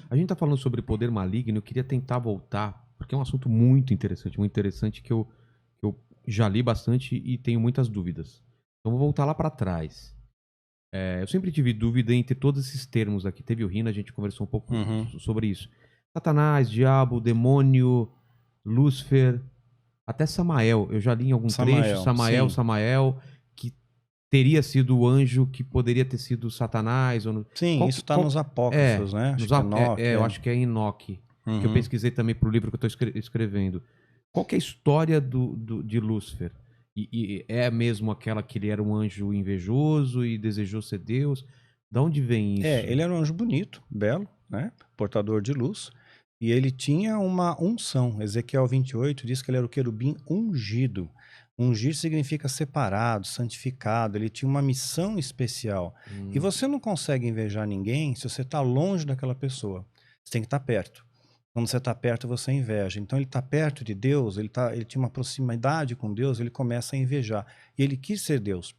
a gente tá falando sobre poder maligno, eu queria tentar voltar, porque é um assunto muito interessante que eu já li bastante e tenho muitas dúvidas. Então vou voltar lá para trás. Eu sempre tive dúvida entre todos esses termos aqui. Teve o Rino, a gente conversou um pouco sobre isso. Satanás, diabo, demônio, Lúcifer, até Samael. Eu já li em algum trecho, Samael, que teria sido o anjo que poderia ter sido Satanás. Sim, isso está nos apócrifos, né? Acho que Enoque, eu acho que é Enoque, que eu pesquisei também para o livro que eu estou escrevendo. Qual que é a história de Lúcifer? E é mesmo aquela que ele era um anjo invejoso e desejou ser Deus? Da onde vem isso? Ele era um anjo bonito, belo, né? Portador de luz. E ele tinha uma unção. Ezequiel 28 diz que ele era o querubim ungido. Ungir significa separado, santificado. Ele tinha uma missão especial. E você não consegue invejar ninguém se você está longe daquela pessoa. Você tem que estar perto. Quando você está perto, você inveja. Então ele está perto de Deus, ele tinha uma proximidade com Deus, ele começa a invejar. E ele quis ser Deus.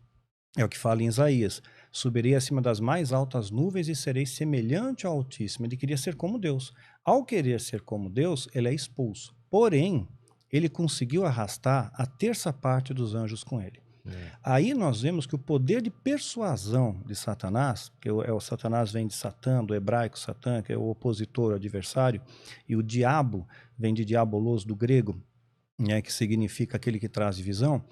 É o que fala em Isaías. Subirei acima das mais altas nuvens e serei semelhante ao Altíssimo. Ele queria ser como Deus. Ao querer ser como Deus, ele é expulso. Porém, ele conseguiu arrastar a terça parte dos anjos com ele. Aí nós vemos que o poder de persuasão de Satanás, que o Satanás vem de Satã, do hebraico Satã, que é o opositor, o adversário, e o diabo vem de diabolos, do grego, que significa aquele que traz divisão.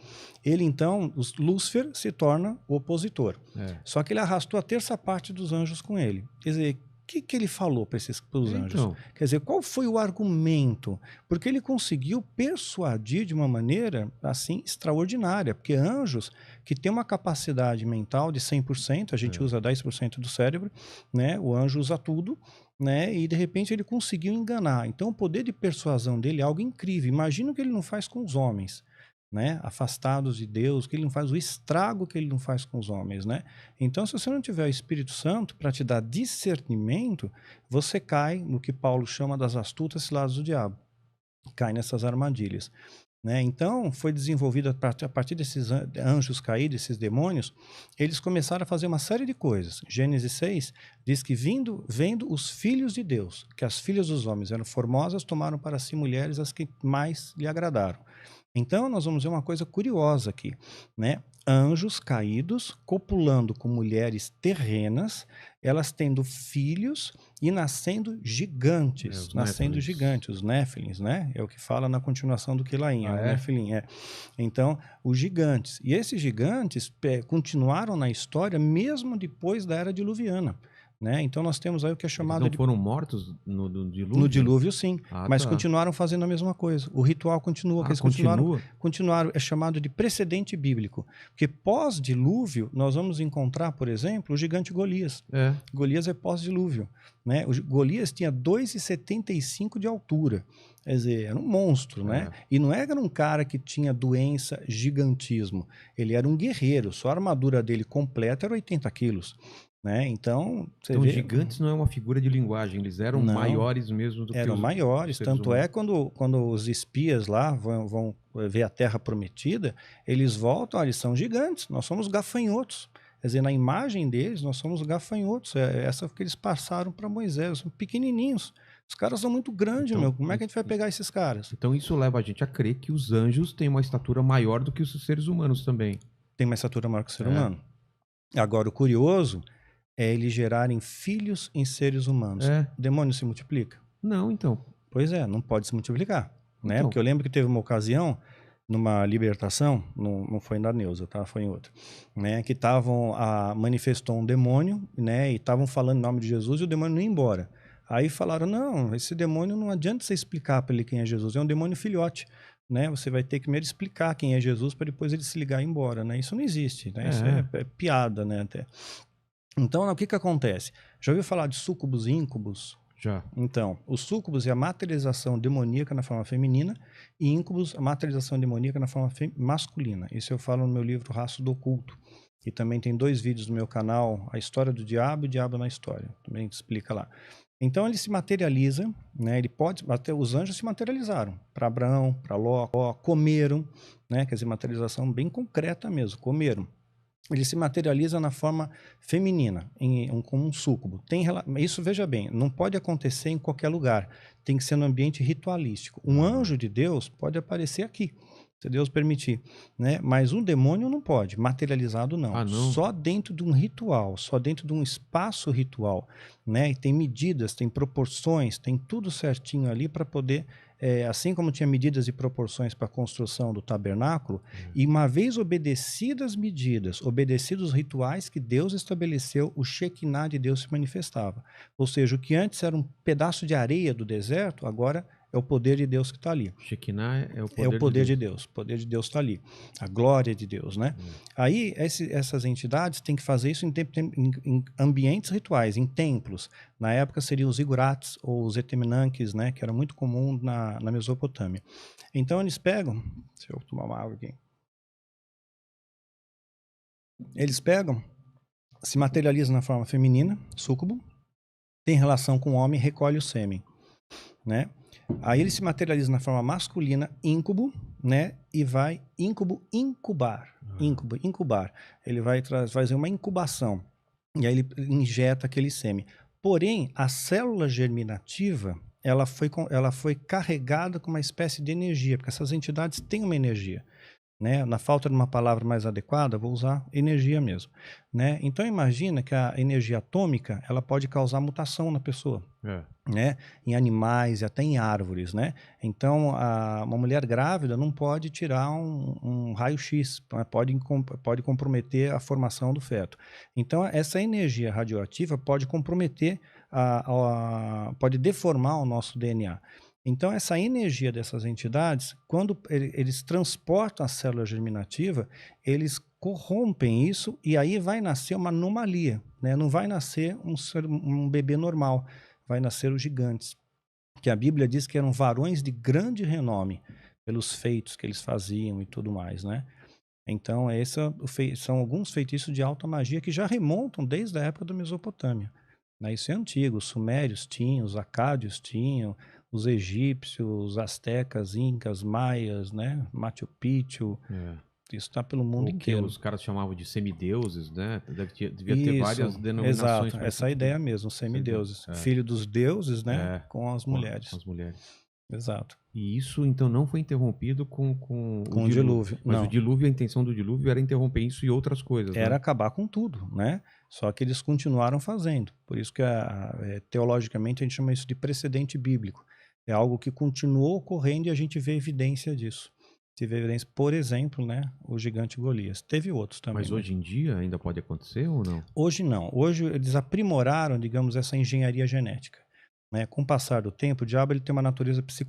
Ele então, Lúcifer, se torna o opositor. Só que ele arrastou a terça parte dos anjos com ele. Quer dizer, o que ele falou para os anjos? Quer dizer, qual foi o argumento? Porque ele conseguiu persuadir de uma maneira assim extraordinária, porque anjos que têm uma capacidade mental de 100%, a gente usa 10% do cérebro, né? O anjo usa tudo, né? E de repente ele conseguiu enganar. Então o poder de persuasão dele é algo incrível. Imagina o que ele não faz com os homens, né? Afastados de Deus, que ele não faz, o estrago que ele não faz com os homens, né? Então, se você não tiver o Espírito Santo para te dar discernimento, você cai no que Paulo chama das astutas ciladas do diabo, cai nessas armadilhas, né? Então, foi desenvolvido a partir desses anjos caídos, esses demônios, eles começaram a fazer uma série de coisas. Gênesis 6 diz que vendo os filhos de Deus, que as filhas dos homens eram formosas, tomaram para si mulheres as que mais lhe agradaram. Então, nós vamos ver uma coisa curiosa aqui, né? Anjos caídos copulando com mulheres terrenas, elas tendo filhos e nascendo gigantes, os Néfilins, né? É o que fala na continuação do Quilaim, o Néfilim, Então, os gigantes. E esses gigantes continuaram na história mesmo depois da Era Diluviana. Né? Então nós temos aí o que é chamado Eles não foram mortos no dilúvio? No dilúvio, sim, mas continuaram fazendo a mesma coisa. O ritual continua, que eles continuaram, é chamado de precedente bíblico, porque pós-dilúvio nós vamos encontrar, por exemplo, o gigante Golias. Golias é pós-dilúvio, né? O Golias tinha 2,75 de altura, quer dizer, era um monstro, né? E não era um cara que tinha doença, gigantismo, ele era um guerreiro, só a armadura dele completa era 80 quilos. Né? Então, os gigantes não é uma figura de linguagem, eles eram maiores mesmo do que os eram maiores, tanto humanos. É quando os espias lá vão ver a Terra Prometida, eles voltam, eles são gigantes, nós somos gafanhotos. Quer dizer, na imagem deles, nós somos gafanhotos, essa que eles passaram para Moisés, são pequenininhos. Os caras são muito grandes, como é que a gente vai pegar esses caras? Então isso leva a gente a crer que os anjos têm uma estatura maior do que os seres humanos também. Tem uma estatura maior que o ser humano. Agora, o curioso é eles gerarem filhos em seres humanos. O demônio se multiplica? Não, então. Pois é, não pode se multiplicar. Né? Então. Porque eu lembro que teve uma ocasião, numa libertação, não foi na Neuza, tá? Foi em outra, né? Que manifestou um demônio, né? E estavam falando em nome de Jesus e o demônio não ia embora. Aí falaram, não, esse demônio não adianta você explicar para ele quem é Jesus, é um demônio filhote. Né? Você vai ter que primeiro explicar quem é Jesus para depois ele se ligar e ir embora. Né? Isso não existe, né? Isso é piada, né? Até. Então, o que acontece? Já ouviu falar de súcubos e íncubos? Já. Então, os súcubos é a materialização demoníaca na forma feminina e íncubos a materialização demoníaca na forma masculina. Isso eu falo no meu livro Rastro do Oculto. E também tem 2 vídeos no meu canal, A História do Diabo e o Diabo na História. Também explica lá. Então ele se materializa, né? Até os anjos se materializaram para Abraão, para Ló, comeram, né? Quer dizer, materialização bem concreta mesmo, comeram. ele se materializa na forma feminina, como um súcubo. Isso, veja bem, não pode acontecer em qualquer lugar. Tem que ser no ambiente ritualístico. Um anjo de Deus pode aparecer aqui, se Deus permitir, né? Mas um demônio não pode, materializado não. Ah, não? Só dentro de um ritual, só dentro de um espaço ritual, né? E tem medidas, tem proporções, tem tudo certinho ali para poder, assim como tinha medidas e proporções para a construção do tabernáculo, e uma vez obedecidas as medidas, obedecidos os rituais que Deus estabeleceu, o Shekinah de Deus se manifestava. Ou seja, o que antes era um pedaço de areia do deserto, agora é o poder de Deus que está ali. Shekinah é o poder, É o poder de Deus. O poder de Deus está ali. A glória de Deus, né? Aí, essas entidades têm que fazer isso em ambientes rituais, em templos. Na época seriam os igurates ou os etemenanques, né? Que era muito comum na Mesopotâmia. Então, eles pegam... Deixa eu tomar uma água aqui. Eles pegam, se materializam na forma feminina, súcubo, tem relação com o homem, recolhe o sêmen, né? Aí ele se materializa na forma masculina, íncube, né? E vai incubar. Ele vai fazer uma incubação. E aí ele injeta aquele sêmen. Porém, a célula germinativa, ela foi carregada com uma espécie de energia, porque essas entidades têm uma energia, né? Na falta de uma palavra mais adequada, vou usar energia mesmo, né? Então imagina que a energia atômica, ela pode causar mutação na pessoa, né? Em animais e até em árvores, né? Então uma mulher grávida não pode tirar um raio-x, pode comprometer a formação do feto. Então essa energia radioativa pode comprometer, pode deformar o nosso DNA. Então, essa energia dessas entidades, quando eles transportam a célula germinativa, eles corrompem isso e aí vai nascer uma anomalia, né? Não vai nascer um bebê normal, vai nascer os gigantes, que a Bíblia diz que eram varões de grande renome, pelos feitos que eles faziam e tudo mais, né? Então, são alguns feitiços de alta magia que já remontam desde a época da Mesopotâmia, né? Isso é antigo, os sumérios tinham, os acádios tinham, os egípcios, os astecas, incas, maias, né? Machu Picchu. Isso está pelo mundo inteiro. Os caras chamavam de semideuses, né? Devia ter várias denominações. Exato, essa é a ideia mesmo, semideuses. Filho dos deuses, né? Com as mulheres. Com as mulheres. Exato. E isso, então, não foi interrompido com o dilúvio. Mas não. O dilúvio, a intenção do dilúvio era interromper isso e outras coisas. Era né? acabar com tudo, né? Só que eles continuaram fazendo. Por isso que, teologicamente, a gente chama isso de precedente bíblico. É algo que continuou ocorrendo e a gente vê evidência disso. Teve evidência, por exemplo, né? O gigante Golias. Teve outros também. Mas hoje em dia ainda pode acontecer ou não? Hoje não. Hoje eles aprimoraram, digamos, essa engenharia genética, né? Com o passar do tempo, o diabo ele tem uma natureza psicológica.